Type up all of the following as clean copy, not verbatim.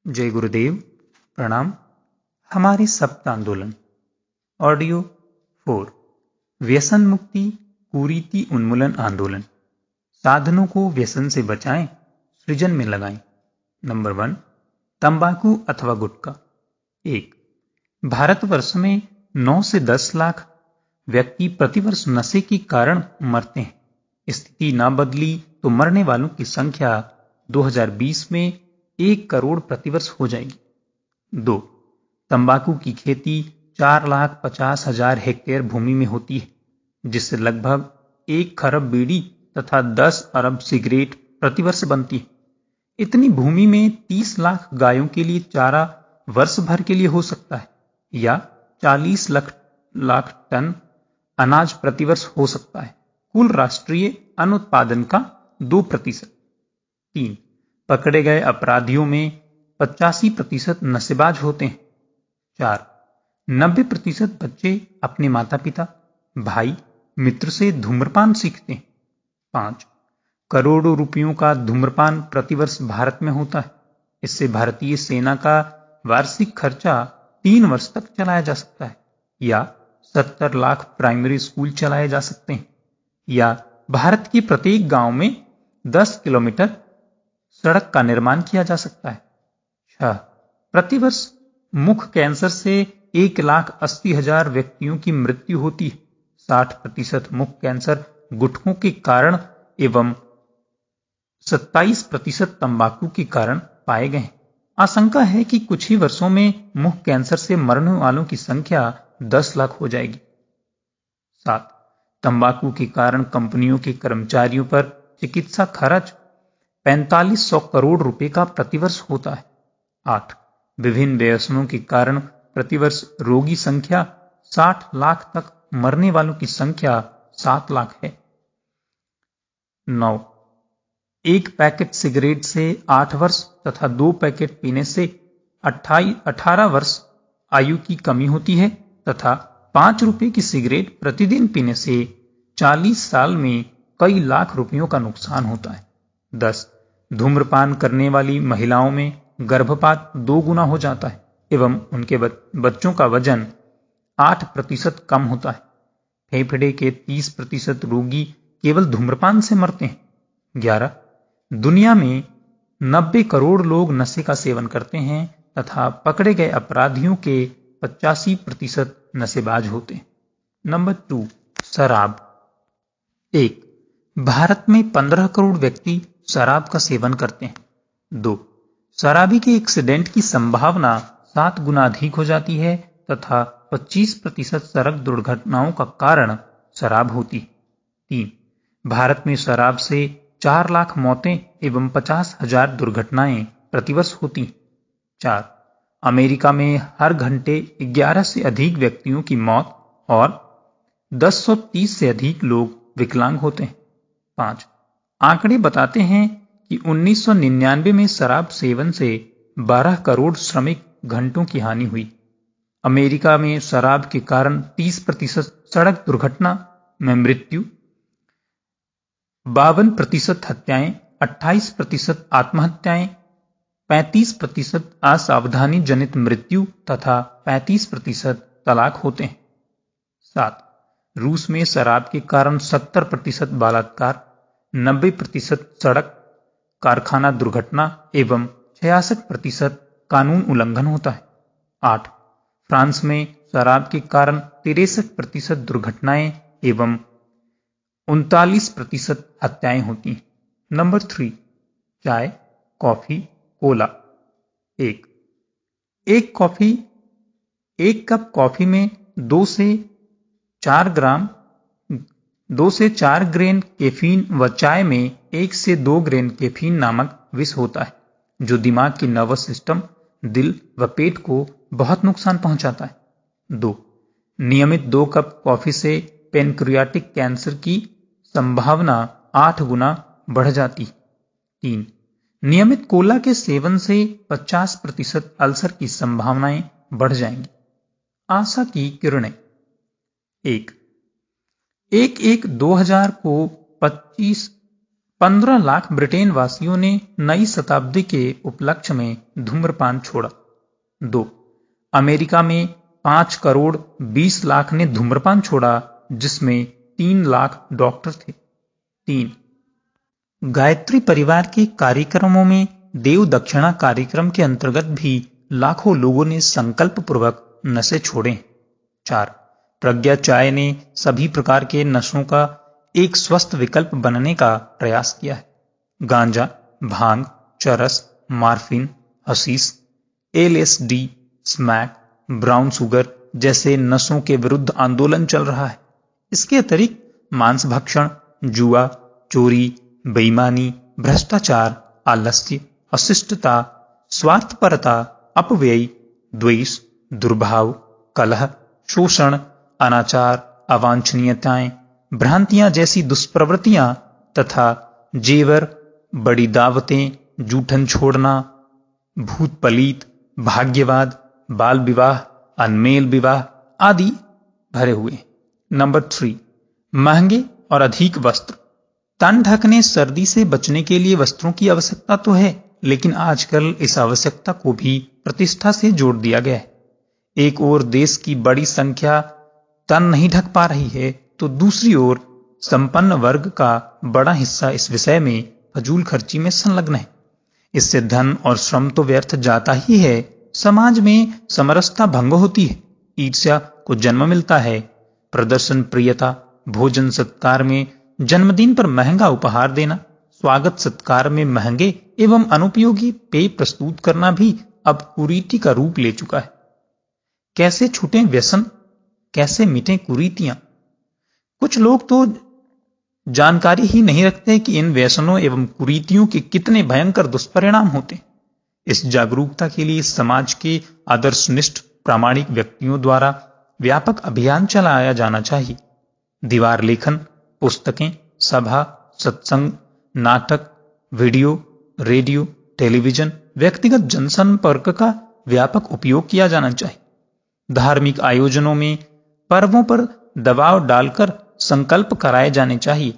जय गुरुदेव। प्रणाम। हमारे सप्त आंदोलन ऑडियो 4 व्यसन मुक्ति कुरीति उन्मूलन आंदोलन। साधनों को व्यसन से बचाएं, सृजन में लगाएं। नंबर 1, तंबाकू अथवा गुटखा। 1, भारतवर्ष में 9 से 10 लाख व्यक्ति प्रतिवर्ष नशे के कारण मरते हैं। स्थिति न बदली तो मरने वालों की संख्या 2020 में 1 करोड़ प्रतिवर्ष हो जाएगी। 2, तंबाकू की खेती 4,50,000 हेक्टेयर भूमि में होती है, जिससे लगभग 1 खरब बीड़ी तथा 10 अरब सिगरेट प्रतिवर्ष बनती है। इतनी भूमि में 30 लाख गायों के लिए चारा वर्ष भर के लिए हो सकता है, या 40 लाख टन अनाज प्रतिवर्ष हो सकता है, कुल राष्ट्रीय अनुत्पादन का 2%। 3, पकड़े गए अपराधियों में 85% नशेबाज होते हैं। 4, 90% बच्चे अपने माता पिता, भाई, मित्र से धूम्रपान सीखते हैं। 5, करोड़ों रुपयों का धूम्रपान प्रतिवर्ष भारत में होता है। इससे भारतीय सेना का वार्षिक खर्चा 3 वर्ष तक चलाया जा सकता है, या 70 लाख प्राइमरी स्कूल चलाए जा सकते हैं, या भारत के प्रत्येक गांव में 10 किलोमीटर सड़क का निर्माण किया जा सकता है। 6, प्रतिवर्ष मुख कैंसर से 1,80,000 व्यक्तियों की मृत्यु होती है। 60% मुख कैंसर गुटखों के कारण एवं 27% तंबाकू के कारण पाए गए हैं। आशंका है कि कुछ ही वर्षों में मुख कैंसर से मरने वालों की संख्या 10 लाख हो जाएगी। 7, तंबाकू के कारण कंपनियों के कर्मचारियों पर चिकित्सा खर्च 4500 करोड़ रुपए का प्रतिवर्ष होता है। 8, विभिन्न व्यसनों के कारण प्रतिवर्ष रोगी संख्या 60 लाख तक, मरने वालों की संख्या 7 लाख है। 9, 1 पैकेट सिगरेट से 8 वर्ष तथा 2 पैकेट पीने से 18 वर्ष आयु की कमी होती है, तथा 5 रुपए की सिगरेट प्रतिदिन पीने से 40 साल में कई लाख रुपयों का नुकसान होता है। 10, धूम्रपान करने वाली महिलाओं में गर्भपात 2 गुना हो जाता है एवं उनके बच्चों का वजन 8% कम होता है। फेफड़े के 30% रोगी केवल धूम्रपान से मरते हैं। 11, दुनिया में 90 करोड़ लोग नशे का सेवन करते हैं तथा पकड़े गए अपराधियों के 85% नशेबाज होते हैं। नंबर 2, शराब। 1, भारत में 15 करोड़ व्यक्ति शराब का सेवन करते हैं। 2, शराबी के एक्सीडेंट की संभावना 7 गुना अधिक हो जाती है तथा 25% सड़क दुर्घटनाओं का कारण शराब होती है। 3, भारत में शराब से 4 लाख मौतें एवं 50,000 दुर्घटनाएं प्रतिवर्ष होती हैं। 4, अमेरिका में हर घंटे 11 से अधिक व्यक्तियों की मौत और 1030 से अधिक लोग विकलांग होते हैं। 5, आंकड़े बताते हैं कि 1999 में शराब सेवन से 12 करोड़ श्रमिक घंटों की हानि हुई। अमेरिका में शराब के कारण 30% सड़क दुर्घटना में मृत्यु, 52% हत्याएं, 28% आत्महत्याएं, 35% असावधानी जनित मृत्यु तथा 35% तलाक होते हैं। 7, रूस में शराब के कारण 70% बलात्कार, 90% सड़क कारखाना दुर्घटना एवं 66% कानून उल्लंघन होता है। 8, फ्रांस में शराब के कारण 63% दुर्घटनाएं एवं 39% हत्याएं होती हैं। नंबर 3, चाय, कॉफी, कोला। 1, एक कप कॉफी में 2 से 4 ग्रेन कैफीन व चाय में 1 से 2 ग्रेन कैफीन नामक विष होता है, जो दिमाग की नर्वस सिस्टम, दिल व पेट को बहुत नुकसान पहुंचाता है। 2, नियमित 2 कप कॉफी से पैनक्रियाटिक कैंसर की संभावना 8 गुना बढ़ जाती। 3, नियमित कोला के सेवन से 50% अल्सर की संभावनाएं बढ़ जाएंगी। आशा की किरणें। 1, 1/1/2000 को 15 लाख ब्रिटेन वासियों ने नई शताब्दी के उपलक्ष्य में धूम्रपान छोड़ा। 2. अमेरिका में 5 करोड़ 20 लाख ने धूम्रपान छोड़ा, जिसमें 3 लाख डॉक्टर थे। 3. गायत्री परिवार के कार्यक्रमों में देव दक्षिणा कार्यक्रम के अंतर्गत भी लाखों लोगों ने संकल्प पूर्वक नशे छोड़े। 4. प्रज्ञा चाय ने सभी प्रकार के नशों का एक स्वस्थ विकल्प बनने का प्रयास किया है। गांजा, भांग, चरस, morphine, hashish, LSD, smack, brown sugar जैसे नशों के विरुद्ध आंदोलन चल रहा है। इसके अतिरिक्त मांस भक्षण, जुआ, चोरी, बेईमानी, भ्रष्टाचार, आलस्य, अशिष्टता, स्वार्थपरता, अपव्यय, द्वेष, दुर्भाव, कलह, शोषण, अनाचार, अवांछनीयताएं, भ्रांतियां जैसी दुष्प्रवृत्तियां तथा जेवर, बड़ी दावतें, जूठन छोड़ना, भूत पलीत, भाग्यवाद, बाल विवाह, अनमेल विवाह आदि भरे हुए। नंबर 3, महंगे और अधिक वस्त्र। तन ढकने, सर्दी से बचने के लिए वस्त्रों की आवश्यकता तो है, लेकिन आजकल इस आवश्यकता को भी प्रतिष्ठा से जोड़ दिया गया है। एक ओर देश की बड़ी संख्या तन नहीं ढक पा रही है, तो दूसरी ओर संपन्न वर्ग का बड़ा हिस्सा इस विषय में फजूल खर्ची में संलग्न है। इससे धन और श्रम तो व्यर्थ जाता ही है, समाज में समरसता भंग होती है, ईर्ष्या को जन्म मिलता है। प्रदर्शन प्रियता, भोजन सत्कार में जन्मदिन पर महंगा उपहार देना, स्वागत सत्कार में महंगे एवं अनुपयोगी पेय प्रस्तुत करना भी अब कुरीति का रूप ले चुका है। कैसे छूटें व्यसन, कैसे मिटें कुरीतियां? कुछ लोग तो जानकारी ही नहीं रखते कि इन व्यसनों एवं कुरीतियों के कितने भयंकर दुष्परिणाम होते। इस जागरूकता के लिए समाज के आदर्शनिष्ठ प्रामाणिक व्यक्तियों द्वारा व्यापक अभियान चलाया जाना चाहिए। दीवार लेखन, पुस्तकें, सभा, सत्संग, नाटक, वीडियो, रेडियो, टेलीविजन, व्यक्तिगत जनसंपर्क का व्यापक उपयोग किया जाना चाहिए। धार्मिक आयोजनों में पर्वों पर दबाव डालकर संकल्प कराए जाने चाहिए।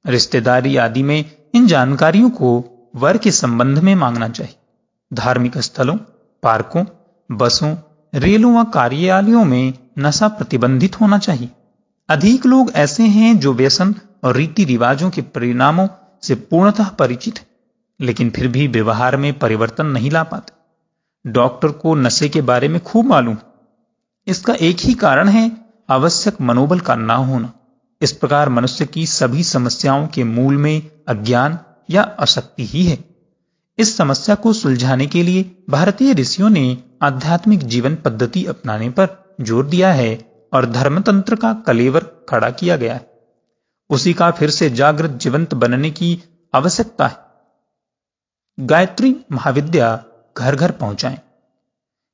रिश्तेदारी आदि में इन जानकारियों को वर के संबंध में मांगना चाहिए। धार्मिक स्थलों, पार्कों, बसों, रेलों व कार्यालयों में नशा प्रतिबंधित होना चाहिए। अधिक लोग ऐसे हैं जो व्यसन और रीति रिवाजों के परिणामों से पूर्णतः परिचित हैं, लेकिन फिर भी व्यवहार में परिवर्तन नहीं ला पाते। डॉक्टर को नशे के बारे में खूब मालूम। इसका एक ही कारण है आवश्यक मनोबल का ना होना। इस प्रकार मनुष्य की सभी समस्याओं के मूल में अज्ञान या अशक्ति ही है। इस समस्या को सुलझाने के लिए भारतीय ऋषियों ने आध्यात्मिक जीवन पद्धति अपनाने पर जोर दिया है और धर्मतंत्र का कलेवर खड़ा किया गया है। उसी का फिर से जागृत जीवंत बनने की आवश्यकता है। गायत्री महाविद्या घर घर पहुंचाएं।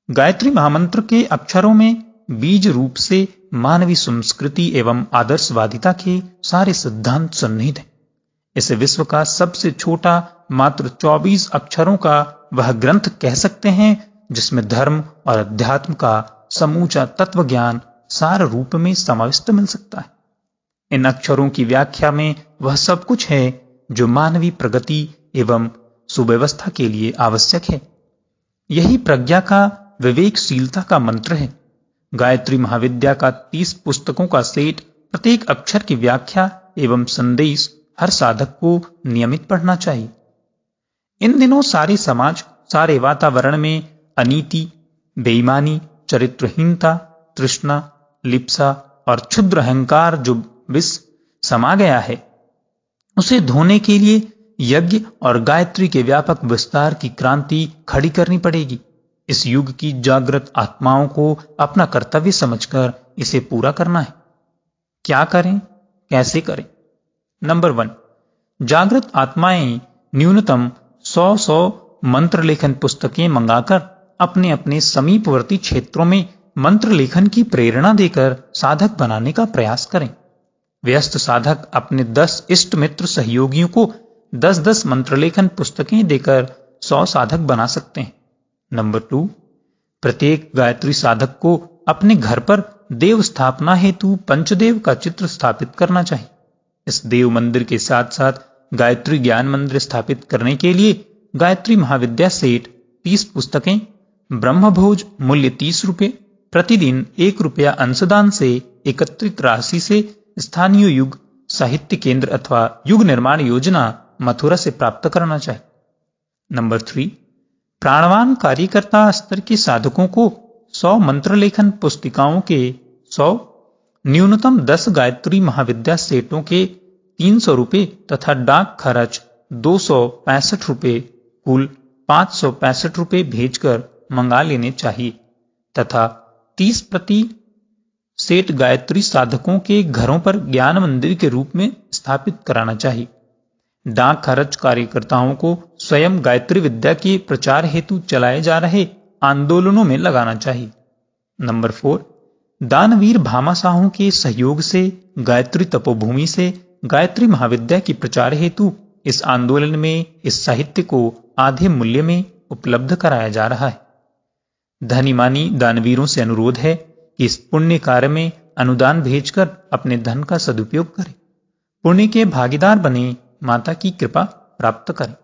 गायत्री महामंत्र के अक्षरों में बीज रूप से मानवीय संस्कृति एवं आदर्शवादिता के सारे सिद्धांत सन्निहित हैं। इसे विश्व का सबसे छोटा मात्र 24 अक्षरों का वह ग्रंथ कह सकते हैं जिसमें धर्म और अध्यात्म का समूचा तत्व ज्ञान सार रूप में समाविष्ट मिल सकता है। इन अक्षरों की व्याख्या में वह सब कुछ है जो मानवीय प्रगति एवं सुव्यवस्था के लिए आवश्यक है। यही प्रज्ञा का, विवेकशीलता का मंत्र है। गायत्री महाविद्या का 30 पुस्तकों का सेट, प्रत्येक अक्षर की व्याख्या एवं संदेश हर साधक को नियमित पढ़ना चाहिए। इन दिनों सारे समाज, सारे वातावरण में अनीति, बेईमानी, चरित्रहीनता, तृष्णा, लिप्सा और क्षुद्र अहंकार जो विष समा गया है, उसे धोने के लिए यज्ञ और गायत्री के व्यापक विस्तार की क्रांति खड़ी करनी पड़ेगी। इस युग की जागृत आत्माओं को अपना कर्तव्य समझकर इसे पूरा करना है। क्या करें, कैसे करें? नंबर 1, जागृत आत्माएं न्यूनतम 100 मंत्र लेखन पुस्तकें मंगाकर अपने अपने समीपवर्ती क्षेत्रों में मंत्र लेखन की प्रेरणा देकर साधक बनाने का प्रयास करें। व्यस्त साधक अपने 10 इष्ट मित्र सहयोगियों को 10-10 मंत्र लेखन पुस्तकें देकर 100 साधक बना सकते हैं। नंबर 2, प्रत्येक गायत्री साधक को अपने घर पर देव स्थापना हेतु पंचदेव का चित्र स्थापित करना चाहिए। इस देव मंदिर के साथ साथ गायत्री ज्ञान मंदिर स्थापित करने के लिए गायत्री महाविद्या सेठ 30 पुस्तकें, ब्रह्मभोज मूल्य 30 रुपये, प्रतिदिन 1 रुपया अंशदान से एकत्रित राशि से स्थानीय युग साहित्य केंद्र अथवा युग निर्माण योजना मथुरा से प्राप्त करना चाहिए। नंबर 3, प्राणवान कार्यकर्ता स्तर के साधकों को 100 मंत्र लेखन पुस्तिकाओं के 100, न्यूनतम 10 गायत्री महाविद्या सेटों के 300 रुपये तथा डाक खर्च 265 रुपये, कुल 565 रुपये भेजकर मंगा लेने चाहिए तथा 30 प्रति सेठ गायत्री साधकों के घरों पर ज्ञान मंदिर के रूप में स्थापित कराना चाहिए। डाक खर्च कार्यकर्ताओं को स्वयं गायत्री विद्या के प्रचार हेतु चलाए जा रहे आंदोलनों में लगाना चाहिए। नंबर 4, दानवीर भामाशाहों के सहयोग से गायत्री तपोभूमि से गायत्री महाविद्या की प्रचार हेतु इस आंदोलन में इस साहित्य को आधे मूल्य में उपलब्ध कराया जा रहा है। धनीमानी दानवीरों से अनुरोध है कि इस पुण्य कार्य में अनुदान भेजकर अपने धन का सदुपयोग करें, पुण्य के भागीदार बने, माता की कृपा प्राप्त करें।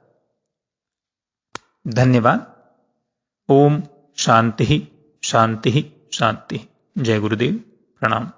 धन्यवाद। ओम शांति शांति शांति। जय गुरुदेव। प्रणाम।